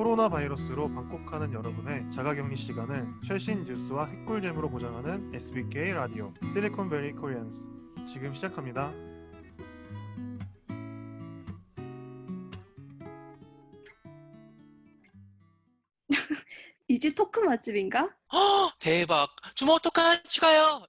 코로나 바이러스로 방콕하는 여러분의 자가격리 시간을 최신 뉴스와 핵꿀잼으로 보장하는 SBK 라디오 실리콘밸리 코리안스 지금 시작합니다. 이 집 토크 맛집인가? 대박! 주모 토크 하나 추가요!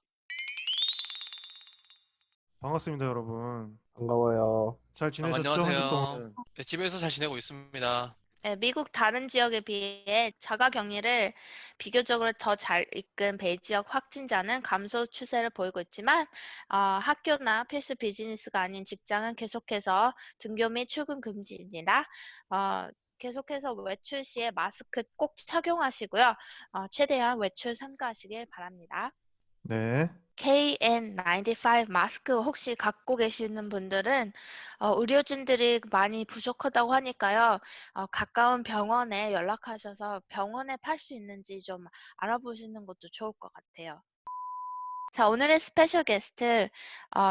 반갑습니다, 여러분. 반가워요. 잘 지내셨죠? 한 주 안녕하세요. 동안. 네, 집에서 잘 지내고 있습니다. 네, 미국 다른 지역에 비해 자가격리를 비교적으로 더 잘 이끈 베이지역 확진자는 감소 추세를 보이고 있지만 학교나 필수 비즈니스가 아닌 직장은 계속해서 등교 및 출근 금지입니다. 계속해서 외출 시에 마스크 꼭 착용하시고요. 최대한 외출 삼가하시길 바랍니다. 네. KN95 마스크 혹시 갖고 계시는 분들은 의료진들이 많이 부족하다고 하니까요. 가까운 병원에 연락하셔서 병원에 팔 수 있는지 좀 알아보시는 것도 좋을 것 같아요. 자, 오늘의 스페셜 게스트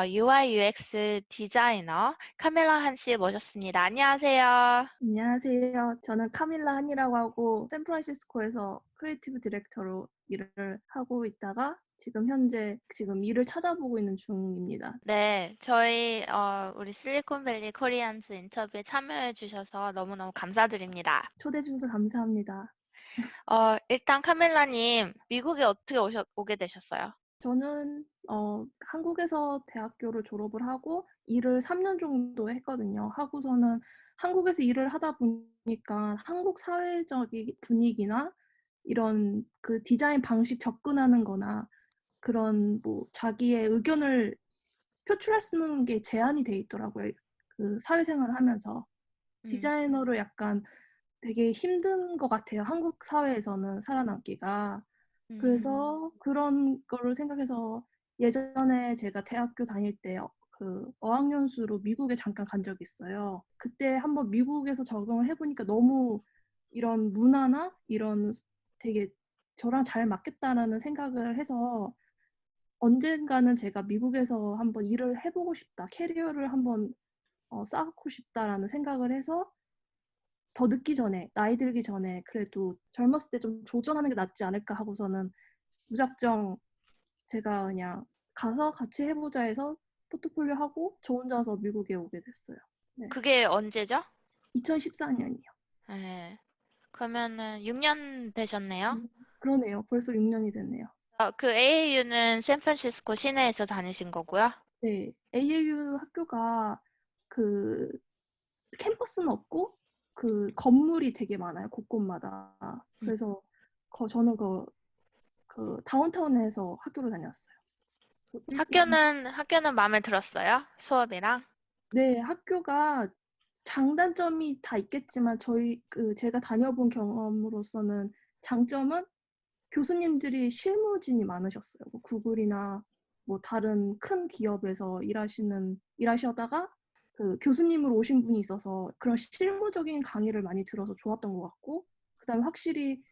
UI UX 디자이너 카밀라 한 씨 모셨습니다. 안녕하세요. 안녕하세요. 저는 카밀라 한이라고 하고 샌프란시스코에서 크리에이티브 디렉터로 일을 하고 있다가 지금 현재 일을 찾아보고 있는 중입니다. 네, 저희 우리 실리콘밸리 코리안스 인터뷰에 참여해 주셔서 너무너무 감사드립니다. 초대해 주셔서 감사합니다. 일단 카밀라님, 미국에 어떻게 오게 되셨어요? 저는 한국에서 대학교를 졸업을 하고 일을 3년 정도 했거든요. 하고서는 한국에서 일을 하다 보니까 한국 사회적인 분위기나 이런 그 디자인 방식 접근하는 거나 그런 뭐 자기의 의견을 표출할 수 있는 게 제한이 돼 있더라고요. 그 사회생활을 하면서. 디자이너를 약간 되게 힘든 것 같아요. 한국 사회에서는 살아남기가. 그래서 그런 거를 생각해서 예전에 제가 대학교 다닐 때 그 어학연수로 미국에 잠깐 간 적이 있어요. 그때 한번 미국에서 적응을 해보니까 너무 이런 문화나 이런 되게 저랑 잘 맞겠다라는 생각을 해서 언젠가는 제가 미국에서 한번 일을 해보고 싶다, 캐리어를 한번 쌓고 싶다라는 생각을 해서 더 늦기 전에, 나이 들기 전에 그래도 젊었을 때 좀 도전하는 게 낫지 않을까 하고서는 무작정 제가 그냥 가서 같이 해보자 해서 포트폴리오 하고 저 혼자서 미국에 오게 됐어요. 네. 그게 언제죠? 2014년이요. 네. 그러면은 6년 되셨네요? 그러네요. 벌써 6년이 됐네요. 그 AAU는 샌프란시스코 시내에서 다니신 거고요? 네. AAU 학교가 그 캠퍼스는 없고 그 건물이 되게 많아요. 곳곳마다. 그래서 저는 그 다운타운에서 학교를 다녔어요. 학교는 마음에 들었어요? 수업이랑? 네, 학교가 장단점이 다 있겠지만 제가 다녀본 경험으로서는 장점은 교수님들이 실무진이 많으셨어요. 뭐 구글이나 뭐 다른 큰 기업에서 일하시다가 그 교수님으로 오신 분이 있어서 그런 실무적인 강의를 많이 들어서 좋았던 것 같고, 그다음에 확실히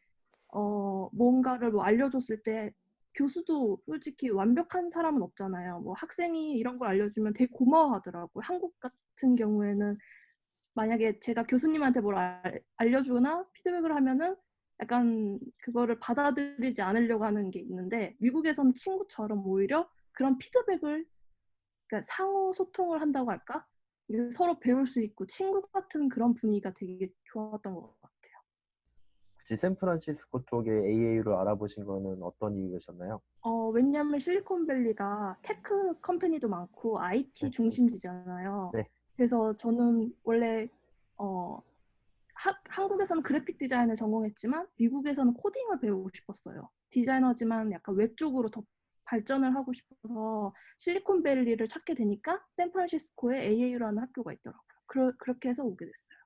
뭔가를 뭐 알려줬을 때 교수도 솔직히 완벽한 사람은 없잖아요. 뭐 학생이 이런 걸 알려주면 되게 고마워하더라고요. 한국 같은 경우에는 만약에 제가 교수님한테 뭘 알려주거나 피드백을 하면은 약간 그거를 받아들이지 않으려고 하는 게 있는데, 미국에서는 친구처럼 오히려 그런 피드백을, 그러니까 상호 소통을 한다고 할까? 이제 서로 배울 수 있고 친구 같은 그런 분위기가 되게 좋았던 것 같아요. 굳이 샌프란시스코 쪽에 AAU를 알아보신 거는 어떤 이유셨나요? 왜냐면 실리콘밸리가 테크 컴퍼니도 많고 IT 네. 중심지잖아요. 네. 그래서 저는 원래 한국에서는 그래픽 디자인을 전공했지만 미국에서는 코딩을 배우고 싶었어요. 디자이너지만 약간 웹 쪽으로 더 발전을 하고 싶어서 실리콘밸리를 찾게 되니까 샌프란시스코에 AAU라는 학교가 있더라고요. 그렇게 해서 오게 됐어요.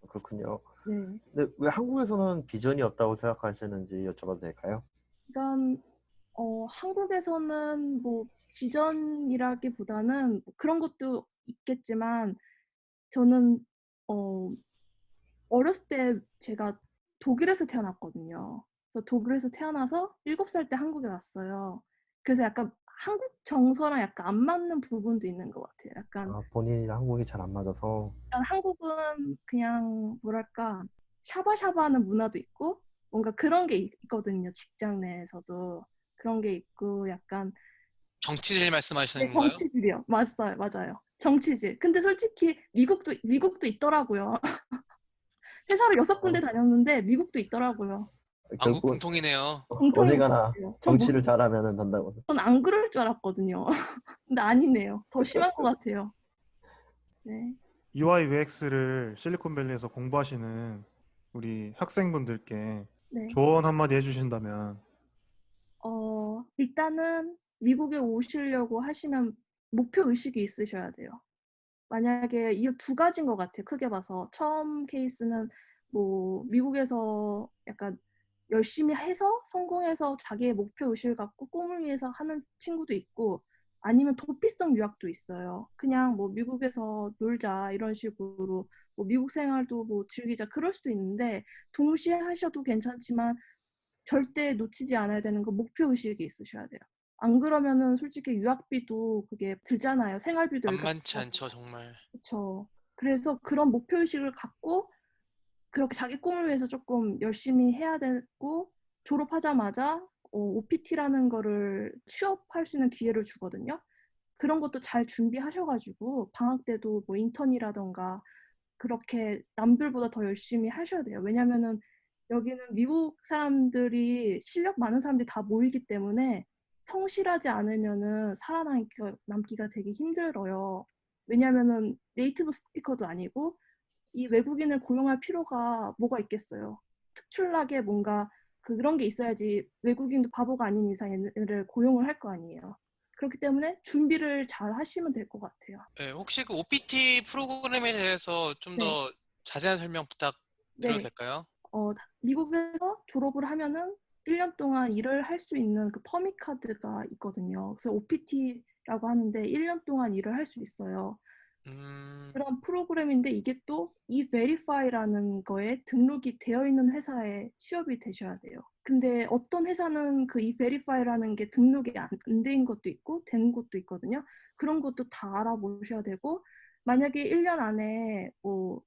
그렇군요. 네. 근데 왜 한국에서는 비전이 없다고 생각하시는지 여쭤봐도 될까요? 그러니까 한국에서는 뭐 비전이라기보다는 뭐 그런 것도 있겠지만 저는 어렸을 때 제가 독일에서 태어났거든요. 그래서 독일에서 태어나서 7살 때 한국에 왔어요. 그래서 약간 한국 정서랑 약간 안 맞는 부분도 있는 것 같아요. 약간 본인이랑 한국이 잘 안 맞아서. 한국은 그냥 뭐랄까 샤바샤바하는 문화도 있고 뭔가 그런 게 있거든요. 직장 내에서도 그런 게 있고 약간 정치질 말씀하시는 네, 건가요? 정치질이요. 맞아요, 맞아요. 정치질. 근데 솔직히 미국도 있더라고요. 회사를 6군데 어, 다녔는데 미국도 있더라고요. 한국 결국은 공통이네요. 공통인 것 어디가나 같아요. 정치를 잘하면 된다고. 전 안 그럴 줄 알았거든요. 근데 아니네요. 더 심한 것 같아요. 네. UI UX를 실리콘밸리에서 공부하시는 우리 학생분들께 네. 조언 한마디 해주신다면. 일단은 미국에 오시려고 하시면 목표 의식이 있으셔야 돼요. 만약에 이 두 가지인 것 같아요. 크게 봐서. 처음 케이스는 뭐 미국에서 약간 열심히 해서 성공해서 자기의 목표 의식을 갖고 꿈을 위해서 하는 친구도 있고 아니면 도피성 유학도 있어요. 그냥 뭐 미국에서 놀자 이런 식으로 뭐 미국 생활도 뭐 즐기자 그럴 수도 있는데 동시에 하셔도 괜찮지만 절대 놓치지 않아야 되는 건 목표 의식이 있으셔야 돼요. 안 그러면은 솔직히 유학비도 그게 들잖아요. 생활비도 여기가 만만치 비싸고. 않죠, 정말. 그렇죠. 그래서 그런 목표 의식을 갖고 그렇게 자기 꿈을 위해서 조금 열심히 해야 되고 졸업하자마자 OPT라는 거를 취업할 수 있는 기회를 주거든요. 그런 것도 잘 준비하셔가지고 방학 때도 뭐 인턴이라던가 그렇게 남들보다 더 열심히 하셔야 돼요. 왜냐면은 여기는 미국 사람들이 실력 많은 사람들이 다 모이기 때문에 성실하지 않으면은 살아남기가 되게 힘들어요. 왜냐면은 네이티브 스피커도 아니고 이 외국인을 고용할 필요가 뭐가 있겠어요. 특출나게 뭔가 그런 게 있어야지 외국인도 바보가 아닌 이상 얘를 고용을 할 거 아니에요. 그렇기 때문에 준비를 잘 하시면 될 것 같아요. 네, 혹시 그 OPT 프로그램에 대해서 좀 네, 더 자세한 설명 부탁드려도 네. 될까요? 미국에서 졸업을 하면은 1년 동안 일을 할 수 있는 그 퍼밋 카드가 있거든요. 그래서 OPT라고 하는데 1년 동안 일을 할 수 있어요. 음, 그런 프로그램인데 이게 또 E-Verify라는 거에 등록이 되어 있는 회사에 취업이 되셔야 돼요. 근데 어떤 회사는 그 E-Verify라는 게 등록이 안 된 것도 있고 된 것도 있거든요. 그런 것도 다 알아보셔야 되고 만약에 1년 안에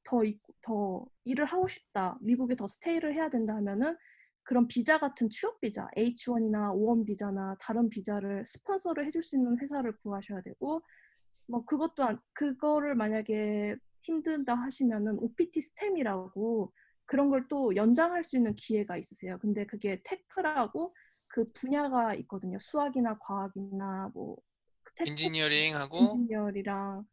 더 일을 하고 싶다. 미국에 더 스테이를 해야 된다 하면은 그런 비자 같은 취업 비자, H1이나 O1 비자나 다른 비자를 스폰서를 해줄 수 있는 회사를 구하셔야 되고 뭐 그거를 만약에 힘든다 하시면은 OPT 스템이라고 그런 걸 또 연장할 수 있는 기회가 있으세요. 근데 그게 테크라고 그 분야가 있거든요. 수학이나 과학이나 뭐 테크 엔지니어링하고 엔지니어리랑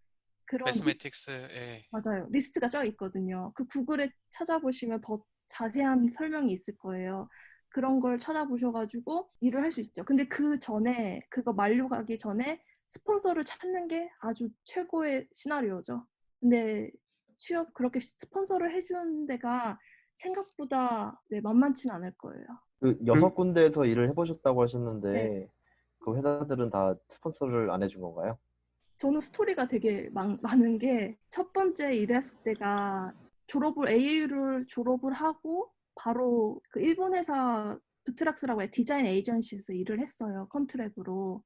그런 매스매틱스, 예. 맞아요. 리스트가 쫙 있거든요. 그 구글에 찾아보시면 더 자세한 설명이 있을 거예요. 그런 걸 찾아보셔가지고 일을 할 수 있죠. 근데 그 전에, 그거 만료가기 전에 스폰서를 찾는 게 아주 최고의 시나리오죠. 근데 취업 그렇게 스폰서를 해주는 데가 생각보다 네, 만만치는 않을 거예요. 그 그 6군데에서 일을 해보셨다고 네. 하셨는데 그 회사들은 다 스폰서를 안 해준 건가요? 저는 스토리가 되게 많은 게 첫 번째 일했을 때가 AAU를 졸업을 하고 바로 그 일본 회사 부트락스라고 해 디자인 에이전시에서 일을 했어요. 컨트랙으로.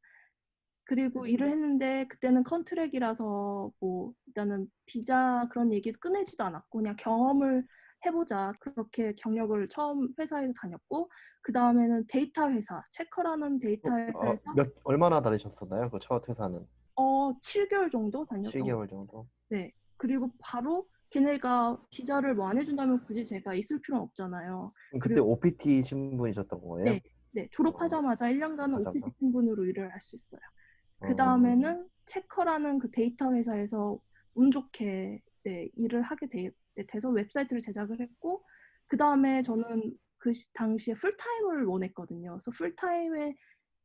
그리고 일을 했는데 그때는 컨트랙이라서 뭐 일단은 비자 그런 얘기 꺼내지도 않았고 그냥 경험을 해보자 그렇게 경력을 처음 회사에서 다녔고 그 다음에는 데이터 회사 체커라는 데이터 회사에서 얼마나 다니셨었나요? 그 첫 회사는 7개월 정도 다녔던 것 7개월 정도? 네. 그리고 바로 걔네가 비자를 뭐 안 해준다면 굳이 제가 있을 필요는 없잖아요. 그럼 그때 그리고 OPT 신분이셨던 거예요? 네, 네. 어, 졸업하자마자 1년간은 OPT 맞아서. 신분으로 일을 할 수 있어요. 그 어, 다음에는 체커라는 그 데이터 회사에서 운 좋게 네, 일을 돼서 웹사이트를 제작을 했고 그 다음에 저는 당시에 풀타임을 원했거든요. 그래서 풀타임에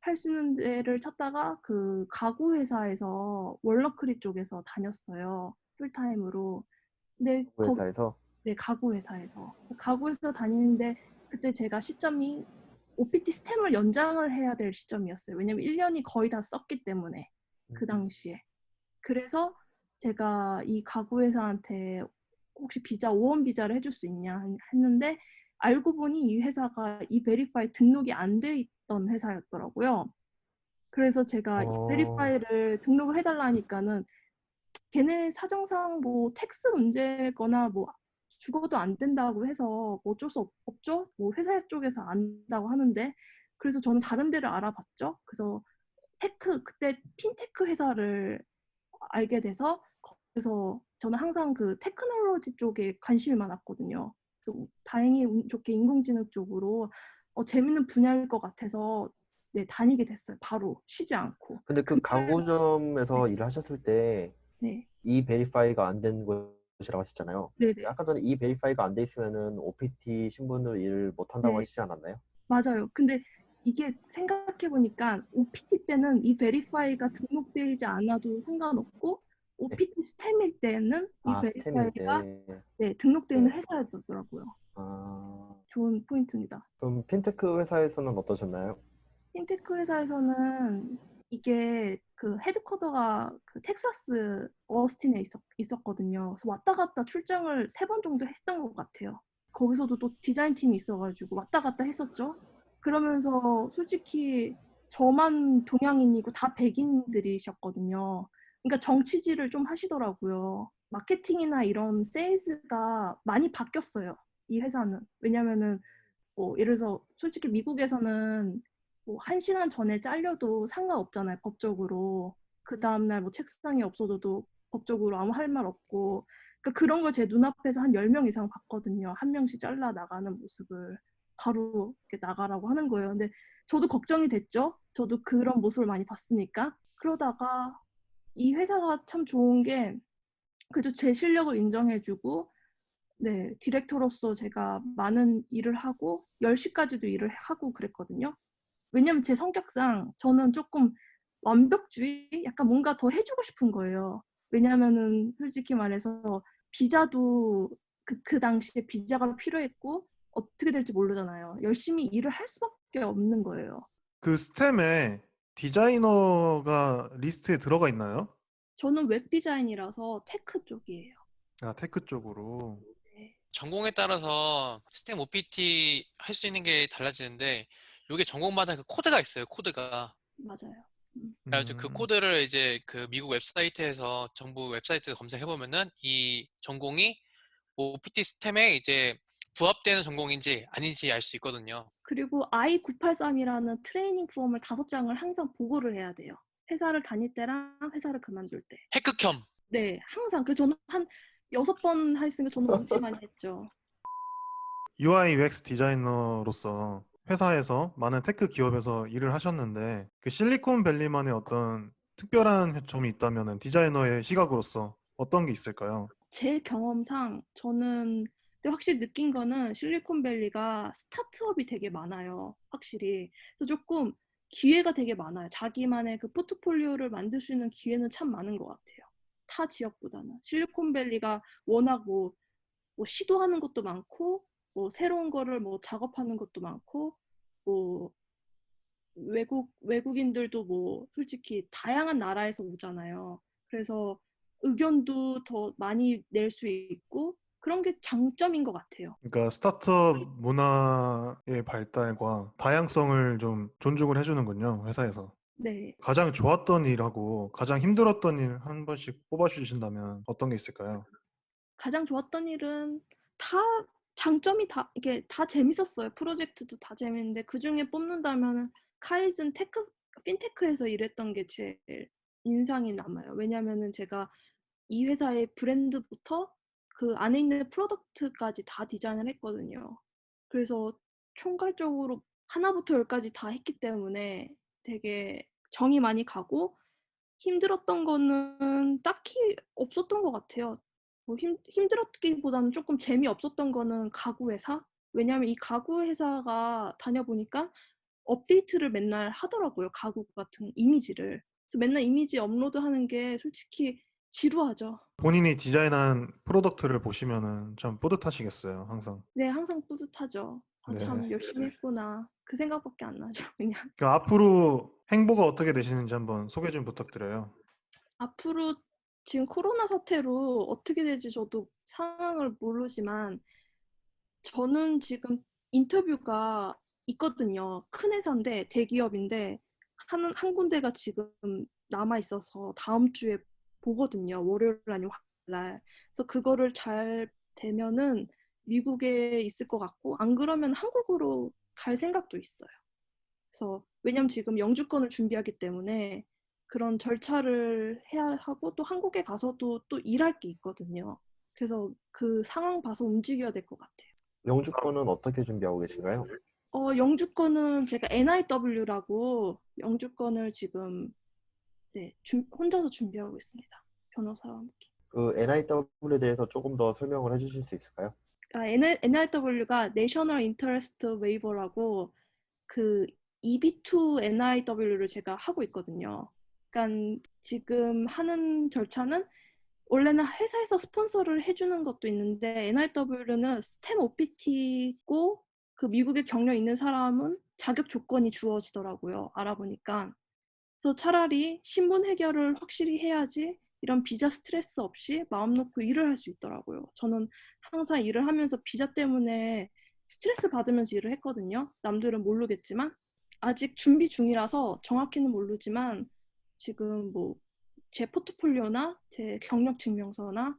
할 수 있는 데를 찾다가 그 가구 회사에서 월너크리 쪽에서 다녔어요. 풀타임으로. 근데 그 회사에서. 네, 가구 회사에서. 가구 회사 다니는데 그때 제가 시점이 OPT 스템을 연장을 해야 될 시점이었어요. 왜냐면 1년이 거의 다 썼기 때문에 그 당시에. 그래서 제가 이 가구 회사한테 혹시 비자 5원 비자를 해줄 수 있냐 했는데 알고 보니 이 회사가 이 베리파이 등록이 안 돼 있던 회사였더라고요. 그래서 제가 이 어, 베리파이를 등록을 해달라 하니까는 걔네 사정상 뭐 텍스 문제거나 뭐 죽어도 안 된다고 해서 뭐 어쩔 수 없죠. 뭐 회사 쪽에서 안 된다고 하는데 그래서 저는 다른 데를 알아봤죠. 그래서 그때 핀테크 회사를 알게 돼서 거기서 저는 항상 그 테크놀로지 쪽에 관심이 많았거든요. 그래서 다행히 운 좋게 인공지능 쪽으로 재밌는 분야일 것 같아서 네, 다니게 됐어요. 바로 쉬지 않고. 근데 그 가구점에서 네. 일을 하셨을 때 네. E-Verify가 안 된 곳이라고 하셨잖아요. 네네. 아까 전에 E-Verify가 안 돼 있으면은 OPT 신분으로 일을 못 한다고 네. 하시지 않았나요? 맞아요. 근데 이게 생각해 보니까 OPT 때는 이 베리파이가 등록되지 않아도 상관없고 네. OPT 스템일 때는 이 아, 스템일 베리파이가 때. 네, 등록되어 있는 네. 회사였더라고요. 아, 좋은 포인트입니다. 그럼 핀테크 회사에서는 어떠셨나요? 핀테크 회사에서는 이게 그 헤드쿼터가 그 텍사스 어스틴에 있었거든요. 그래서 왔다 갔다 출장을 3번 정도 했던 것 같아요. 거기서도 또 디자인 팀이 있어가지고 왔다 갔다 했었죠. 그러면서 솔직히 저만 동양인이고 다 백인들이셨거든요. 그러니까 정치질을 좀 하시더라고요. 마케팅이나 이런 세일즈가 많이 바뀌었어요. 이 회사는. 왜냐면은 뭐 예를 들어서 솔직히 미국에서는 뭐 1시간 전에 잘려도 상관없잖아요, 법적으로. 그 다음날 뭐 책상에 없어져도 법적으로 아무 할 말 없고. 그러니까 그런 걸 제 눈앞에서 한 10명 이상 봤거든요. 한 명씩 잘라 나가는 모습을 바로 이렇게 나가라고 하는 거예요. 근데 저도 걱정이 됐죠. 저도 그런 모습을 많이 봤으니까. 그러다가 이 회사가 참 좋은 게 그래도 제 실력을 인정해주고 네, 디렉터로서 제가 많은 일을 하고 10시까지도 일을 하고 그랬거든요. 왜냐면 제 성격상 저는 조금 완벽주의? 약간 뭔가 더 해주고 싶은 거예요. 왜냐면은 솔직히 말해서 비자도 그 당시에 비자가 필요했고 어떻게 될지 모르잖아요. 열심히 일을 할 수밖에 없는 거예요. 그 스템에 디자이너가 리스트에 들어가 있나요? 저는 웹 디자인이라서 테크 쪽이에요. 아, 테크 쪽으로. 네, 전공에 따라서 스템 OPT 할 수 있는 게 달라지는데 이게 전공마다 그 코드가 있어요. 코드가. 맞아요. 그래가지고 그 음, 코드를 이제 그 미국 웹사이트에서 정부 웹사이트 검색해 보면은 이 전공이 OPT 스템에 이제 부합되는 전공인지 아닌지 알 수 있거든요. 그리고 I-983이라는 트레이닝 폼을 5장을 항상 보고를 해야 돼요. 회사를 다닐 때랑 회사를 그만둘 때. 헤크켬. 네, 항상. 그래서 저는 한 6번 했으니까 저는 엄청 많이 했죠. UI UX 디자이너로서 회사에서 많은 테크 기업에서 일을 하셨는데 그 실리콘밸리만의 어떤 특별한 점이 있다면 디자이너의 시각으로서 어떤 게 있을까요? 제 경험상 저는 근데 확실히 느낀 거는 실리콘밸리가 스타트업이 되게 많아요. 확실히. 그래서 조금 기회가 되게 많아요. 자기만의 그 포트폴리오를 만들 수 있는 기회는 참 많은 것 같아요. 타 지역보다는. 실리콘밸리가 워낙 뭐 시도하는 것도 많고 뭐 새로운 거를 뭐 작업하는 것도 많고 뭐 외국인들도 뭐 솔직히 다양한 나라에서 오잖아요. 그래서 의견도 더 많이 낼 수 있고 그런 게 장점인 것 같아요. 그러니까 스타트업 문화의 발달과 다양성을 좀 존중을 해주는군요, 회사에서. 네. 가장 좋았던 일하고 가장 힘들었던 일 한 번씩 뽑아주신다면 어떤 게 있을까요? 가장 좋았던 일은 다 장점이 다 이게 다 재밌었어요. 프로젝트도 다 재밌는데 그중에 뽑는다면 카이즌 핀테크에서 일했던 게 제일 인상이 남아요. 왜냐면은 제가 이 회사의 브랜드부터 그 안에 있는 프로덕트까지 다 디자인을 했거든요. 그래서 총괄적으로 하나부터 열까지 다 했기 때문에 되게 정이 많이 가고 힘들었던 거는 딱히 없었던 것 같아요. 뭐 힘들었기보다는 조금 재미없었던 거는 가구 회사? 왜냐하면 이 가구 회사가 다녀보니까 업데이트를 맨날 하더라고요. 가구 같은 이미지를. 그래서 맨날 이미지 업로드하는 게 솔직히 지루하죠. 본인이 디자인한 프로덕트를 보시면은 참 뿌듯하시겠어요, 항상. 네, 항상 뿌듯하죠. 아, 네. 참 열심히 했구나. 그 생각밖에 안 나죠, 그냥. 그 앞으로 행보가 어떻게 되시는지 한번 소개 좀 부탁드려요. 앞으로 지금 코로나 사태로 어떻게 될지 저도 상황을 모르지만 저는 지금 인터뷰가 있거든요. 큰 회사인데 대기업인데 한 군데가 지금 남아 있어서 다음 주에 보거든요. 월요일 아니면 화요일 날. 그래서 그거를 잘 되면은 미국에 있을 것 같고 안 그러면 한국으로 갈 생각도 있어요. 그래서 왜냐면 지금 영주권을 준비하기 때문에 그런 절차를 해야 하고 또 한국에 가서도 또 일할 게 있거든요. 그래서 그 상황 봐서 움직여야 될 것 같아요. 영주권은 어떻게 준비하고 계신가요? 영주권은 제가 NIW라고 영주권을 지금 네, 혼자서 준비하고 있습니다. 변호사와 함께. 그 NIW에 대해서 조금 더 설명을 해주실 수 있을까요? NIW가 National Interest Waiver라고 그 EB2 NIW를 제가 하고 있거든요. 그러니까 지금 하는 절차는 원래는 회사에서 스폰서를 해주는 것도 있는데 NIW는 스템 OPT고 그 미국에 경력 있는 사람은 자격 조건이 주어지더라고요. 알아보니까. 그래서 차라리 신분 해결을 확실히 해야지 이런 비자 스트레스 없이 마음 놓고 일을 할 수 있더라고요. 저는 항상 일을 하면서 비자 때문에 스트레스 받으면서 일을 했거든요. 남들은 모르겠지만 아직 준비 중이라서 정확히는 모르지만 지금 뭐 제 포트폴리오나 제 경력 증명서나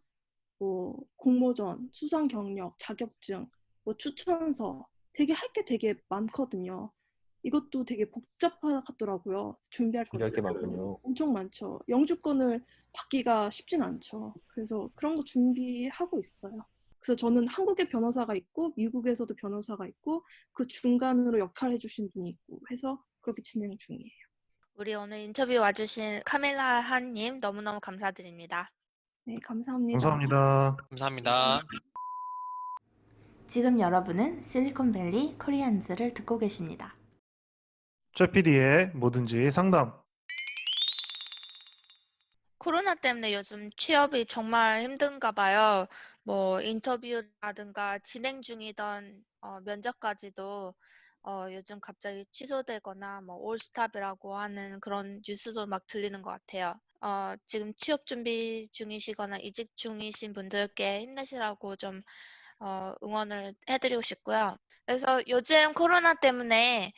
뭐 공모전, 수상 경력, 자격증, 뭐 추천서 되게 할 게 되게 많거든요. 이것도 되게 복잡하더라고요. 준비할 것도 준비할 게 많군요. 엄청 많죠. 영주권을 받기가 쉽진 않죠. 그래서 그런 거 준비하고 있어요. 그래서 저는 한국에 변호사가 있고 미국에서도 변호사가 있고 그 중간으로 역할을 해주신 분이 있고 해서 그렇게 진행 중이에요. 우리 오늘 인터뷰 와주신 카밀라 한님 너무너무 감사드립니다. 네, 감사합니다. 감사합니다. 감사합니다. 지금 여러분은 실리콘밸리 코리안즈를 듣고 계십니다. 최 PD의 뭐든지 상담. 코로나 때문에 요즘 취업이 정말 힘든가 봐요. 뭐 인터뷰라든가 진행 중이던 면접까지도 요즘 갑자기 취소되거나 뭐 올스탑이라고 하는 그런 뉴스도 막 들리는 것 같아요. 지금 취업 준비 중이시거나 이직 중이신 분들께 힘내시라고 좀 응원을 해드리고 싶고요. 그래서 요즘 코로나 때문에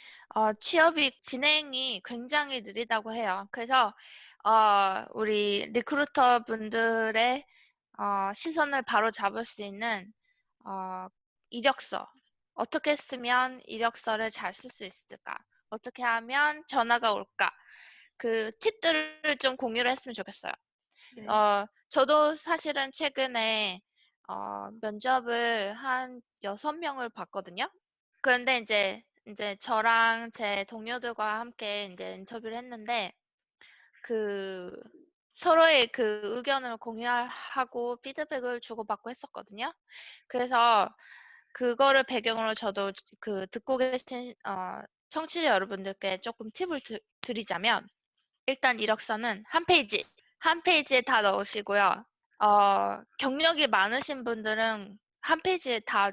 취업이 진행이 굉장히 느리다고 해요. 그래서 우리 리크루터 분들의 시선을 바로 잡을 수 있는 이력서. 어떻게 쓰면 이력서를 잘 쓸 수 있을까? 어떻게 하면 전화가 올까? 그 팁들을 좀 공유를 했으면 좋겠어요. 네. 저도 사실은 최근에 면접을 한 6명을 봤거든요. 그런데 이제 저랑 제 동료들과 함께 이제 인터뷰를 했는데 그 서로의 그 의견을 공유하고 피드백을 주고받고 했었거든요. 그래서 그거를 배경으로 저도 그 듣고 계신 청취자 여러분들께 조금 팁을 드리자면 일단 이력서는 한 페이지에 다 넣으시고요. 경력이 많으신 분들은 한 페이지에 다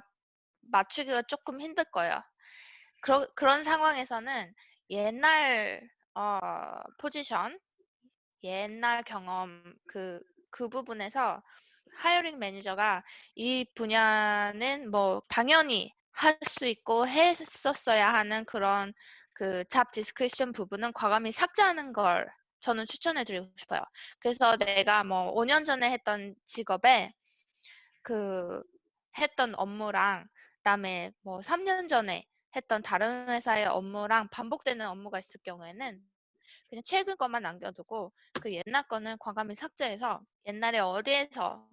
맞추기가 조금 힘들 거예요. 그런 상황에서는 옛날 포지션, 옛날 경험 그 부분에서 하이어링 매니저가 이 분야는 뭐 당연히 할 수 있고 했었어야 하는 그런 그 잡 디스크리션 부분은 과감히 삭제하는 걸 저는 추천해 드리고 싶어요. 그래서 내가 뭐 5년 전에 했던 직업에 그 했던 업무랑 그다음에 뭐 3년 전에 했던 다른 회사의 업무랑 반복되는 업무가 있을 경우에는 그냥 최근 것만 남겨두고 그 옛날 거는 과감히 삭제해서 옛날에 어디에서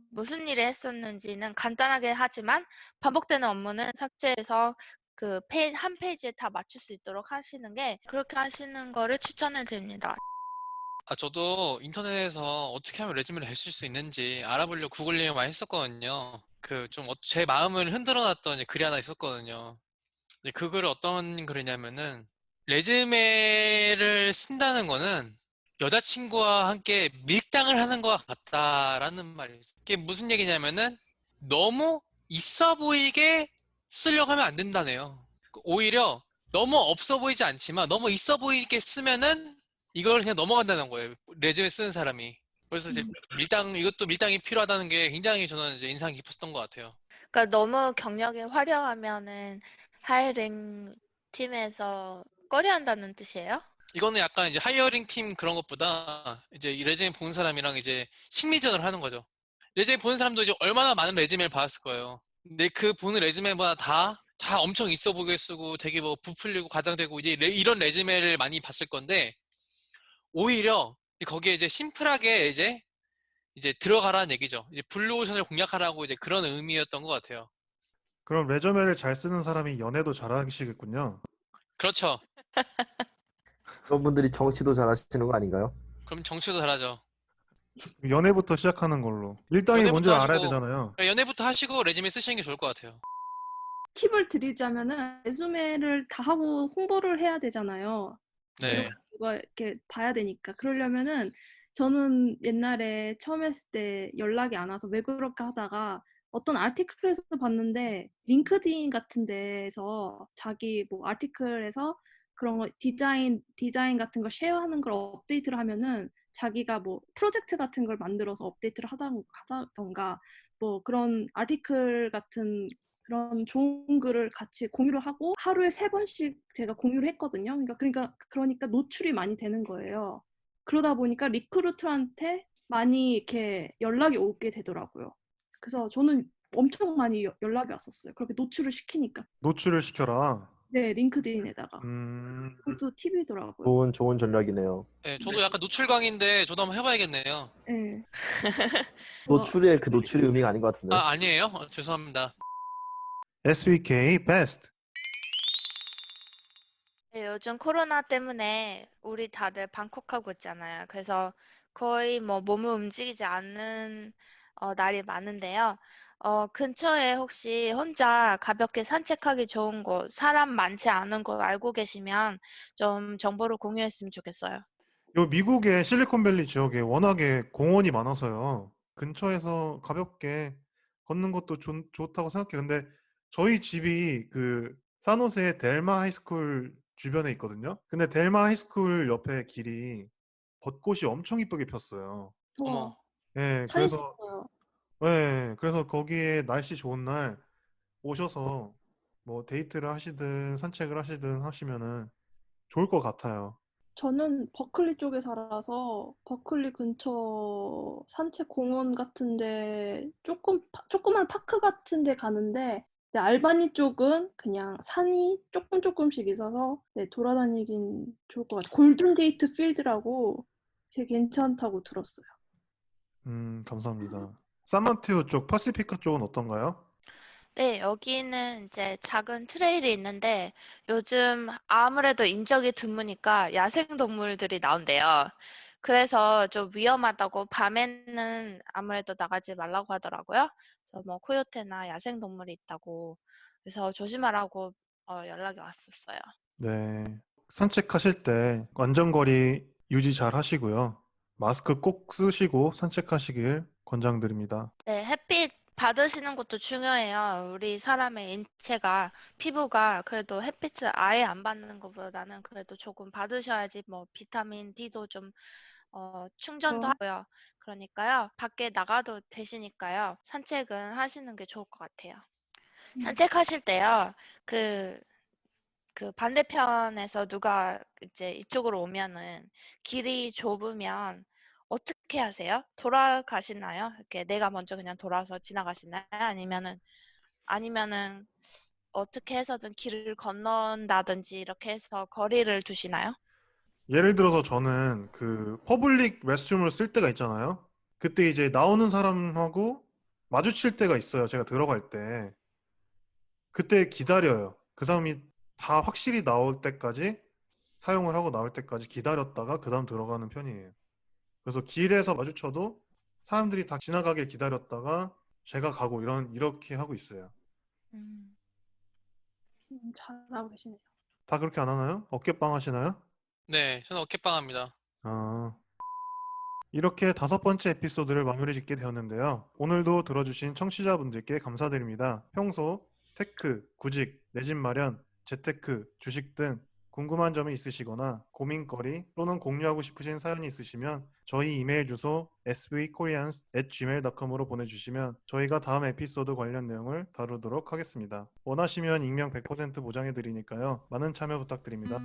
무슨 일을 했었는지는 간단하게 하지만 반복되는 업무는 삭제해서 그 한 페이지에 다 맞출 수 있도록 하시는 게 그렇게 하시는 거를 추천해 드립니다. 저도 인터넷에서 어떻게 하면 레즈메를 잘 쓸 수 있는지 알아보려고 구글링을 많이 했었거든요. 그 좀 제 마음을 흔들어 놨던 글이 하나 있었거든요. 그 글은 어떤 글이냐면은 레즈메를 쓴다는 거는 여자친구와 함께 밀당을 하는 것 같다라는 말이에요. 그게 무슨 얘기냐면은 너무 있어 보이게 쓰려고 하면 안 된다네요. 오히려 너무 없어 보이지 않지만 너무 있어 보이게 쓰면은 이걸 그냥 넘어간다는 거예요. 레즈메 쓰는 사람이. 그래서 이제 이것도 밀당이 필요하다는 게 굉장히 저는 이제 인상 깊었던 것 같아요. 그러니까 너무 경력이 화려하면은 하이링 팀에서 꺼려한다는 뜻이에요? 이거는 약간 이제 하이어링 팀 그런 것보다 이제 이 레즈메 본 사람이랑 이제 심리전을 하는 거죠. 레즈메 보는 사람도 이제 얼마나 많은 레즈메를 받았을 거예요. 근데 그 보는 레즈메보다 다 엄청 있어 보게 쓰고 되게 뭐 부풀리고 과장되고 이제 이런 레즈메를 많이 봤을 건데 오히려 거기에 이제 심플하게 이제 들어가라는 얘기죠. 이제 블루오션을 공략하라고 이제 그런 의미였던 것 같아요. 그럼 레저메를 잘 쓰는 사람이 연애도 잘하시겠군요. 그렇죠. 그런 분들이 정치도 잘하시는 거 아닌가요? 그럼 정치도 잘하죠. 연애부터 시작하는 걸로. 일당이 뭔지 연애부터 알아야 하시고 되잖아요. 연애부터 하시고 레즈메 쓰시는 게 좋을 것 같아요. 팁을 드리자면은 레주메를 다 하고 홍보를 해야 되잖아요. 네. 누가 이렇게 봐야 되니까. 그러려면은 저는 옛날에 처음 했을 때 연락이 안 와서 왜 그럴까 하다가 어떤 아티클에서 봤는데 링크드인 같은 데에서 자기 뭐 아티클에서 그런 거 디자인 같은 거 쉐어하는 걸 업데이트를 하면은 자기가 뭐 프로젝트 같은 걸 만들어서 업데이트를 하다던가 뭐 그런 아티클 같은 그런 좋은 글을 같이 공유를 하고 하루에 3번씩 제가 공유를 했거든요. 그러니까 노출이 많이 되는 거예요. 그러다 보니까 리크루터한테 많이 이렇게 연락이 오게 되더라고요. 그래서 저는 엄청 많이 연락이 왔었어요. 그렇게 노출을 시키니까. 노출을 시켜라. 네, 링크드인에다가. 음, 그것도 팁이더라고요. 좋은 전략이네요. 네, 저도 약간 노출광인데 저도 한번 해봐야겠네요. 네. 노출의 그 노출이 의미가 아닌 것 같은데. 아, 아니에요? 죄송합니다. SBK Best. 네, 요즘 코로나 때문에 우리 다들 방콕하고 있잖아요. 그래서 거의 뭐 몸을 움직이지 않는 날이 많은데요. 근처에 혹시 혼자 가볍게 산책하기 좋은 곳, 사람 많지 않은 곳 알고 계시면 좀 정보를 공유했으면 좋겠어요. 요 미국의 실리콘밸리 지역에 워낙에 공원이 많아서요. 근처에서 가볍게 걷는 것도 좋다고 생각해요. 근데 저희 집이 그 산호세의 델마 하이스쿨 주변에 있거든요. 근데 델마 하이스쿨 옆에 길이 벚꽃이 엄청 이쁘게 폈어요. 우와, 어머, 예, 사진 그래서 찍어요. 그래서 거기에 날씨 좋은 날 오셔서 뭐 데이트를 하시든 산책을 하시든 하시면은 좋을 것 같아요. 저는 버클리 쪽에 살아서 버클리 근처 산책 공원 같은데 조그만 파크 같은데 가는데 네, 알바니 쪽은 그냥 산이 조금씩 있어서 네, 돌아다니긴 좋을 것 같아요. 골든 게이트 필드라고 되게 괜찮다고 들었어요. 감사합니다. 산마테오 쪽, 파시피카 쪽은 어떤가요? 네, 여기는 이제 작은 트레일이 있는데 요즘 아무래도 인적이 드무니까 야생동물들이 나온대요. 그래서 좀 위험하다고 밤에는 아무래도 나가지 말라고 하더라고요. 그래서 뭐 코요테나 야생동물이 있다고 그래서 조심하라고 연락이 왔었어요. 네. 산책하실 때 안전거리 유지 잘 하시고요. 마스크 꼭 쓰시고 산책하시길 권장드립니다. 네, 햇빛 받으시는 것도 중요해요. 우리 사람의 인체가, 피부가 그래도 햇빛을 아예 안 받는 것보다는 그래도 조금 받으셔야지 뭐 비타민 D도 좀 충전도 하고요. 그러니까요. 밖에 나가도 되시니까요. 산책은 하시는 게 좋을 것 같아요. 산책하실 때요. 그 반대편에서 누가 이제 이쪽으로 오면은 길이 좁으면 어떻게 하세요? 돌아가시나요? 이렇게 내가 먼저 그냥 돌아서 지나가시나요? 아니면은 어떻게 해서든 길을 건넌다든지 이렇게 해서 거리를 두시나요? 예를 들어서 저는 그 퍼블릭 레스트룸을 쓸 때가 있잖아요. 그때 이제 나오는 사람하고 마주칠 때가 있어요. 제가 들어갈 때. 그때 기다려요. 그 사람이 다 확실히 나올 때까지 사용을 하고 나올 때까지 기다렸다가 그 다음 들어가는 편이에요. 그래서 길에서 마주쳐도 사람들이 다 지나가길 기다렸다가 제가 가고 이렇게 하고 있어요. 음. 잘하고 계시네요. 다 그렇게 안 하나요? 어깨빵 하시나요? 네, 저는 어깨빵 합니다. 아, 이렇게 5번째 에피소드를 마무리 짓게 되었는데요. 오늘도 들어주신 청취자분들께 감사드립니다. 평소 테크, 구직, 내 집 마련, 재테크, 주식 등 궁금한 점이 있으시거나 고민거리 또는 공유하고 싶으신 사연이 있으시면 저희 이메일 주소 svkoreans@gmail.com으로 보내주시면 저희가 다음 에피소드 관련 내용을 다루도록 하겠습니다. 원하시면 익명 100% 보장해드리니까요. 많은 참여 부탁드립니다.